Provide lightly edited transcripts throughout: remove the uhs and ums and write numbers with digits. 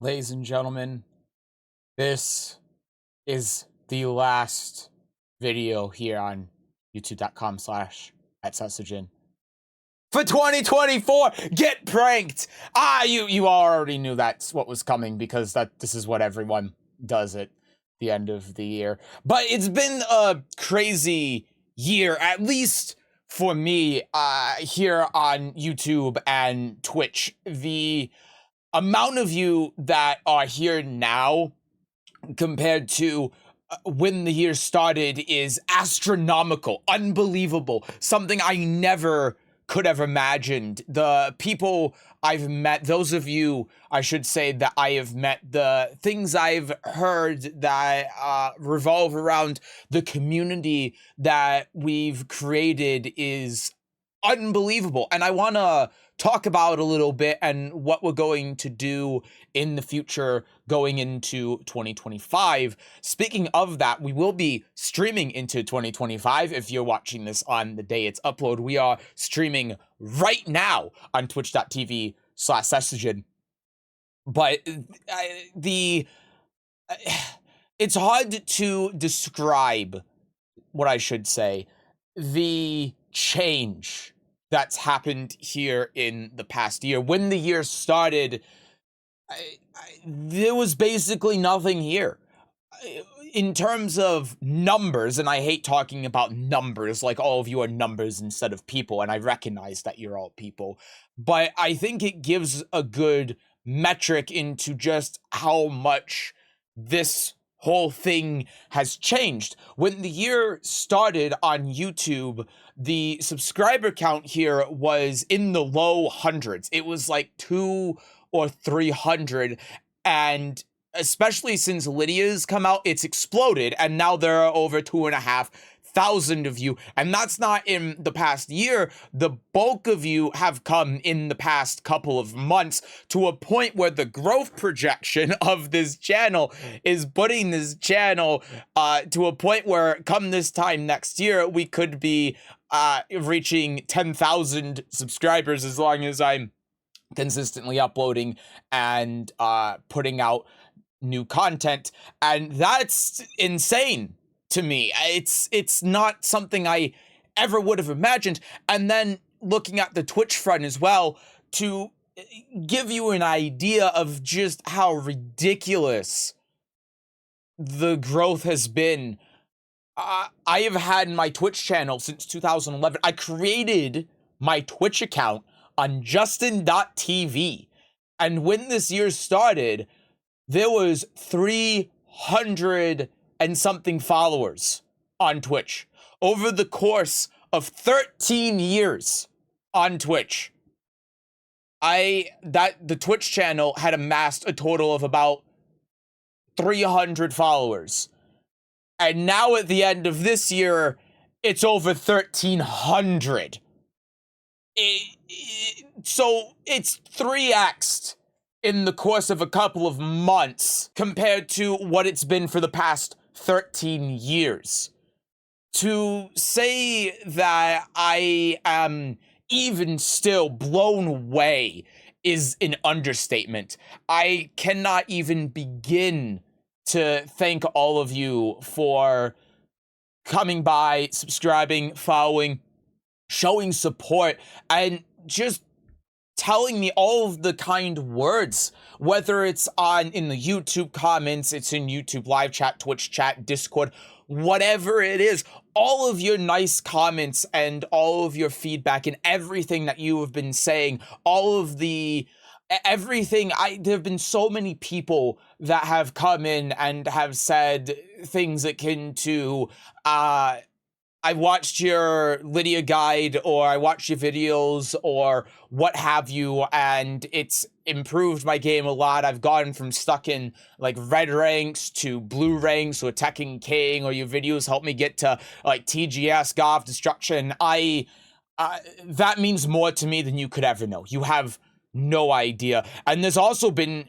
Ladies and gentlemen, this is the last video here on youtube.com/@Sesujin for 2024. Get pranked. You already knew that's what was coming because this is what everyone does at the end of the year. But it's been a crazy year, at least for me, here on YouTube and Twitch. The amount of you that are here now compared to when the year started is astronomical, unbelievable, something I never could have imagined. The people I've met, those of you, I should say, that I have met, the things I've heard that revolve around the community that we've created is unbelievable. And I want to talk about a little bit and what we're going to do in the future going into 2025. Speaking of that, we will be streaming into 2025. If you're watching this on the day it's uploaded, we are streaming right now on twitch.tv/Sesujin. But it's hard to describe what I should say, the change that's happened here in the past year. When the year started, there was basically nothing here. In terms of numbers, and I hate talking about numbers, like all of you are numbers instead of people, and I recognize that you're all people, but I think it gives a good metric into just how much this whole thing has changed. When the year started on YouTube, the subscriber count here was in the low hundreds. It was like 200 or 300, and especially since Lydia's come out, it's exploded, and now there are over 2,500 of you, and that's not in the past year. The bulk of you have come in the past couple of months, to a point where the growth projection of this channel is putting this channel to a point where come this time next year, we could be reaching 10,000 subscribers as long as I'm consistently uploading and putting out new content. And that's insane to me. It's not something I ever would have imagined. And then looking at the Twitch front as well, to give you an idea of just how ridiculous the growth has been. I have had my Twitch channel since 2011. I created my Twitch account on Justin.tv. And when this year started, there was 300 and something followers on Twitch over the course of 13 years on Twitch. The Twitch channel had amassed a total of about 300 followers. And now at the end of this year, it's over 1,300. So it's 3x'd in the course of a couple of months compared to what it's been for the past 13 years. To say that I am even still blown away is an understatement. I cannot even begin to thank all of you for coming by, subscribing, following, showing support, and just telling me all of the kind words, whether it's in the YouTube comments, it's in YouTube live chat, Twitch chat, Discord, whatever it is, all of your nice comments and all of your feedback and everything that you have been saying, all of the everything. There have been so many people that have come in and have said things akin to, I watched your Lydia guide, or I watched your videos, or what have you, and it's improved my game a lot. I've gone from stuck in like red ranks to blue ranks or Tekken King, or your videos helped me get to like TGS, Golf Destruction. That means more to me than you could ever know. You have no idea. And there's also been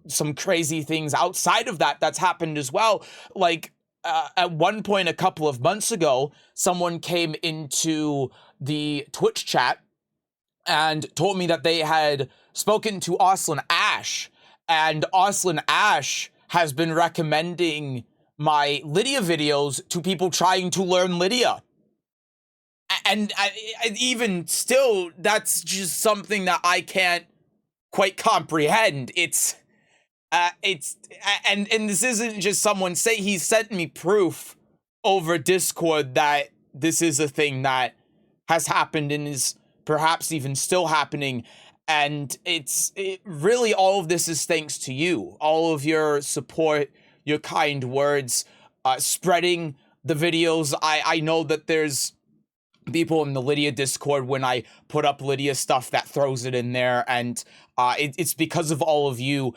some crazy things outside of that that's happened as well. Like, at one point a couple of months ago, someone came into the Twitch chat and told me that they had spoken to Ash and Oslin Ash has been recommending my Lydia videos to people trying to learn Lydia. And even still, that's just something that I can't quite comprehend. And this isn't just someone say. He sent me proof over Discord that this is a thing that has happened and is perhaps even still happening. And it really, all of this is thanks to you, all of your support, your kind words, spreading the videos. I know that there's people in the Lydia Discord, when I put up Lydia stuff, that throws it in there, and it's because of all of you.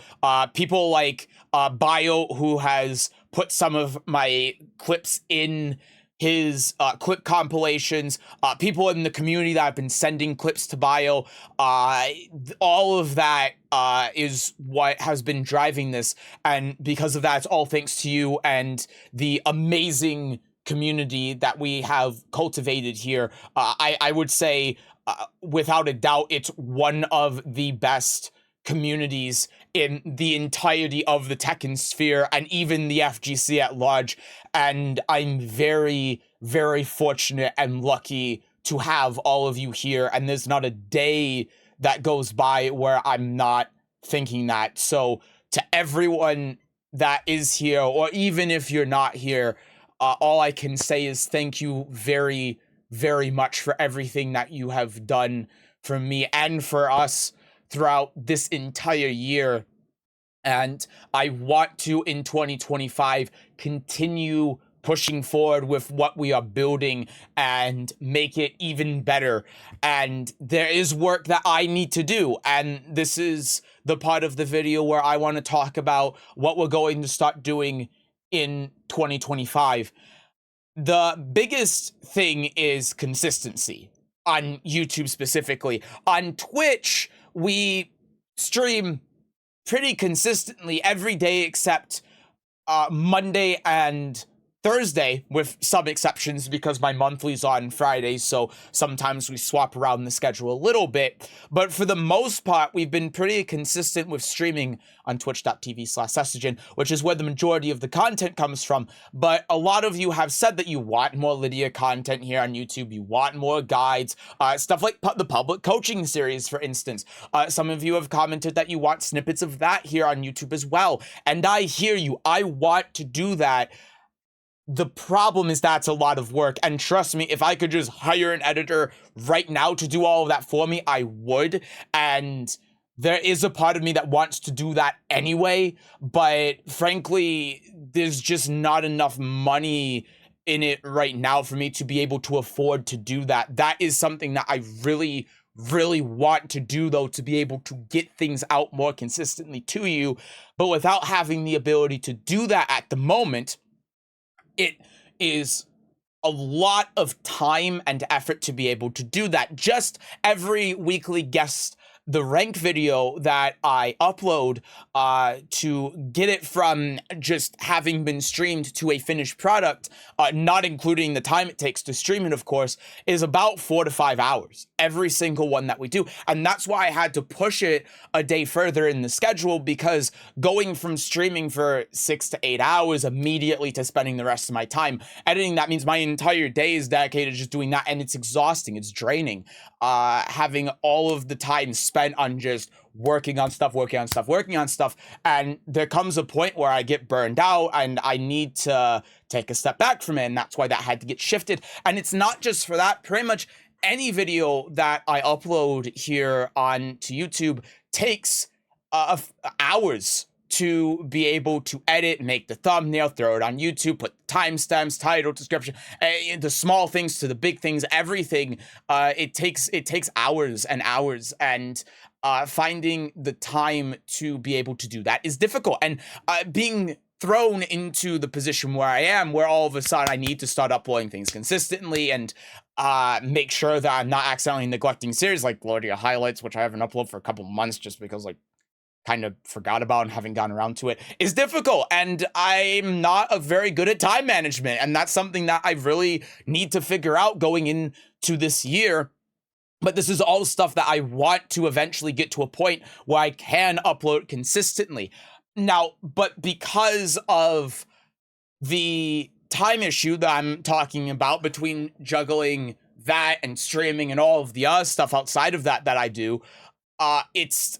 People like Bio, who has put some of my clips in his clip compilations, people in the community that have been sending clips to Bio, all of that is what has been driving this, and because of that, it's all thanks to you and the amazing community that we have cultivated here. I would say, without a doubt, it's one of the best communities in the entirety of the Tekken sphere and even the FGC at large. And I'm very, very fortunate and lucky to have all of you here. And there's not a day that goes by where I'm not thinking that. So to everyone that is here, or even if you're not here, all I can say is thank you very, very much for everything that you have done for me and for us throughout this entire year. And I want to, in 2025, continue pushing forward with what we are building and make it even better. And there is work that I need to do. And this is the part of the video where I want to talk about what we're going to start doing in 2025. The biggest thing is consistency on YouTube specifically. On Twitch, we stream pretty consistently every day except Monday and Thursday, with some exceptions because my monthly's on Fridays, so sometimes we swap around the schedule a little bit. But for the most part, we've been pretty consistent with streaming on twitch.tv/Sesujin, which is where the majority of the content comes from. But a lot of you have said that you want more Lydia content here on YouTube. You want more guides, stuff like the public coaching series, for instance. Some of you have commented that you want snippets of that here on YouTube as well. And I hear you. I want to do that. The problem is that's a lot of work, and trust me, if I could just hire an editor right now to do all of that for me, I would. And there is a part of me that wants to do that anyway, but frankly, there's just not enough money in it right now for me to be able to afford to do that. That is something that I really, really want to do, though, to be able to get things out more consistently to you. But without having the ability to do that at the moment, it is a lot of time and effort to be able to do that. Just every weekly guest the rank video that I upload to get it from just having been streamed to a finished product, not including the time it takes to stream it, of course, is about 4 to 5 hours, every single one that we do. And that's why I had to push it a day further in the schedule, because going from streaming for 6 to 8 hours immediately to spending the rest of my time editing, that means my entire day is dedicated to just doing that, and it's exhausting, it's draining. Having all of the time spent on just working on stuff, and there comes a point where I get burned out and I need to take a step back from it, and that's why that had to get shifted. And it's not just for that. Pretty much any video that I upload here onto YouTube takes hours to be able to edit, make the thumbnail, throw it on YouTube, put timestamps, title, description, the small things to the big things, everything. It takes hours and hours, and finding the time to be able to do that is difficult. And being thrown into the position where I am, where all of a sudden I need to start uploading things consistently and make sure that I'm not accidentally neglecting series like Gloria Highlights, which I haven't uploaded for a couple months just because, like, kind of forgot about and haven't gotten around to it, is difficult. And I'm not very good at time management, and that's something that I really need to figure out going into this year. But this is all stuff that I want to eventually get to a point where I can upload consistently. Now, but because of the time issue that I'm talking about between juggling that and streaming and all of the other stuff outside of that I do, it's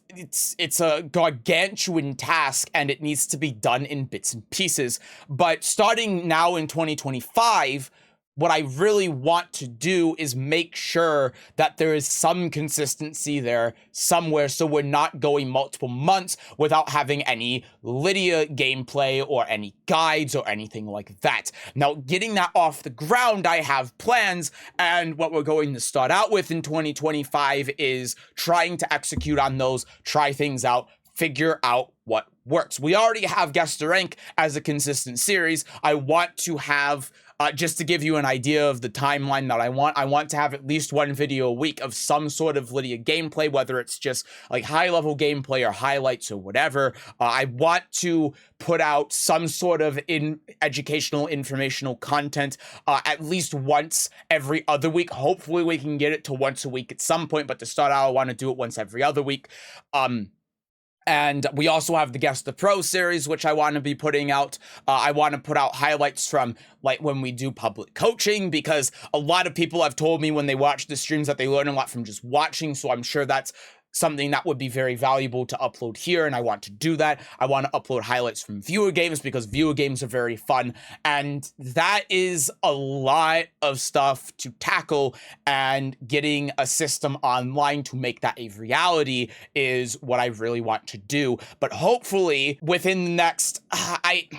a gargantuan task, and it needs to be done in bits and pieces. But starting now in 2025, what I really want to do is make sure that there is some consistency there somewhere, so we're not going multiple months without having any Lydia gameplay or any guides or anything like that. Now, getting that off the ground, I have plans, and what we're going to start out with in 2025 is trying to execute on those, try things out, figure out what works. We already have Guess the Rank as a consistent series. I want to have, just to give you an idea of the timeline that I want to have at least one video a week of some sort of Lydia gameplay, whether it's just like high-level gameplay or highlights or whatever. I want to put out some sort of educational, informational content at least once every other week. Hopefully we can get it to once a week at some point, but to start out, I want to do it once every other week. And we also have the Guess the Pro series, which I want to be putting out. I want to put out highlights from like when we do public coaching, because a lot of people have told me when they watch the streams that they learn a lot from just watching. So I'm sure that's something that would be very valuable to upload here, and I want to do that. I want to upload highlights from viewer games, because viewer games are very fun, and that is a lot of stuff to tackle, and getting a system online to make that a reality is what I really want to do. But hopefully within the next I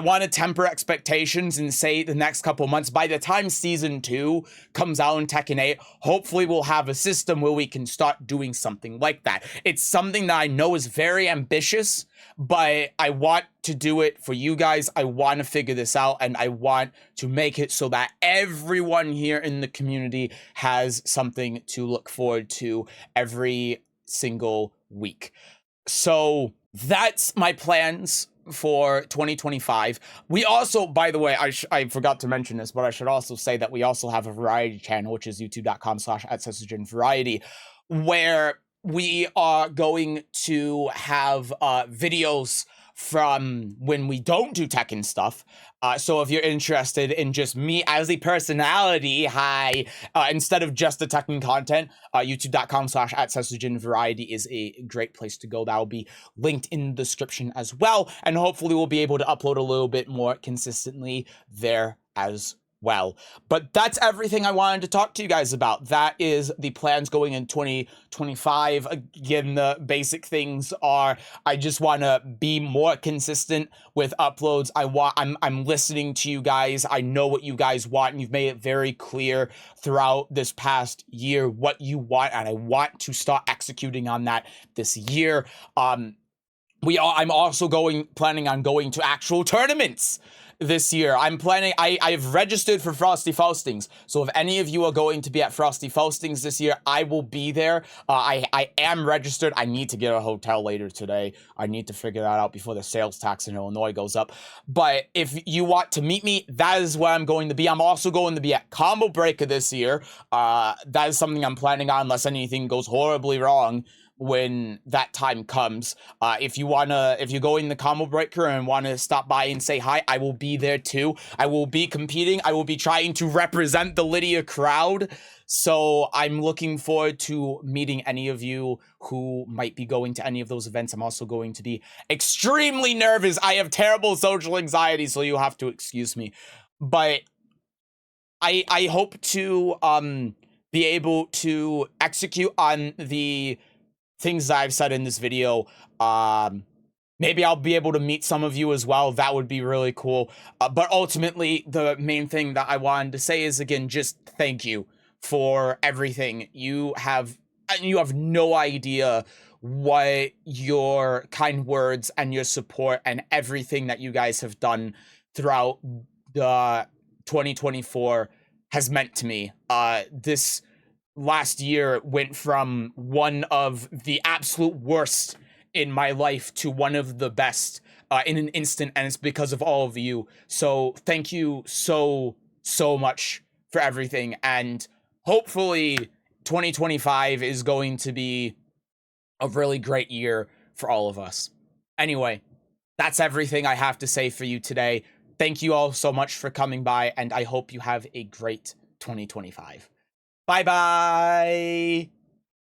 want to temper expectations and say the next couple months, by the time season 2 comes out in Tekken 8, hopefully we'll have a system where we can start doing something like that. It's something that I know is very ambitious, but I want to do it for you guys. I want to figure this out, and I want to make it so that everyone here in the community has something to look forward to every single week. So that's my plans for 2025. We also, by the way, I forgot to mention this, but I should also say that we also have a variety channel, which is youtube.com/@Sesujin where we are going to have videos from when we don't do Tekken stuff. So if you're interested in just me as a personality, instead of just the Tekken content, youtube.com/@Sesujin is a great place to go. That will be linked in the description as well. And hopefully we'll be able to upload a little bit more consistently there as well. But that's everything I wanted to talk to you guys about. That is the plans going in 2025. Again, the basic things are, I just want to be more consistent with uploads. I'm listening to you guys. I know what you guys want, and you've made it very clear throughout this past year what you want, and I want to start executing on that this year. I'm also planning on going to actual tournaments this year. I've registered for Frosty Faustings, so if any of you are going to be at Frosty Faustings this year, I will be there. I am registered. I need to get a hotel later today. I need to figure that out before the sales tax in Illinois goes up. But if you want to meet me, that is where I'm going to be. I'm also going to be at Combo Breaker this year. That is something I'm planning on, unless anything goes horribly wrong when that time comes. If you go in the Combo Breaker and want to stop by and say hi, I will be there too. I will be competing. I will be trying to represent the Lydia crowd. So I'm looking forward to meeting any of you who might be going to any of those events. I'm also going to be extremely nervous. I have terrible social anxiety, so you have to excuse me. But I hope to be able to execute on the things that I've said in this video. Maybe I'll be able to meet some of you as well. That would be really cool. But ultimately, the main thing that I wanted to say is, again, just thank you for everything. You have no idea what your kind words and your support and everything that you guys have done throughout the 2024 has meant to me. This last year went from one of the absolute worst in my life to one of the best in an instant, and it's because of all of you. So thank you so much for everything, and hopefully 2025 is going to be a really great year for all of us. Anyway, that's everything I have to say for you today. Thank you all so much for coming by, and I hope you have a great 2025. Bye-bye!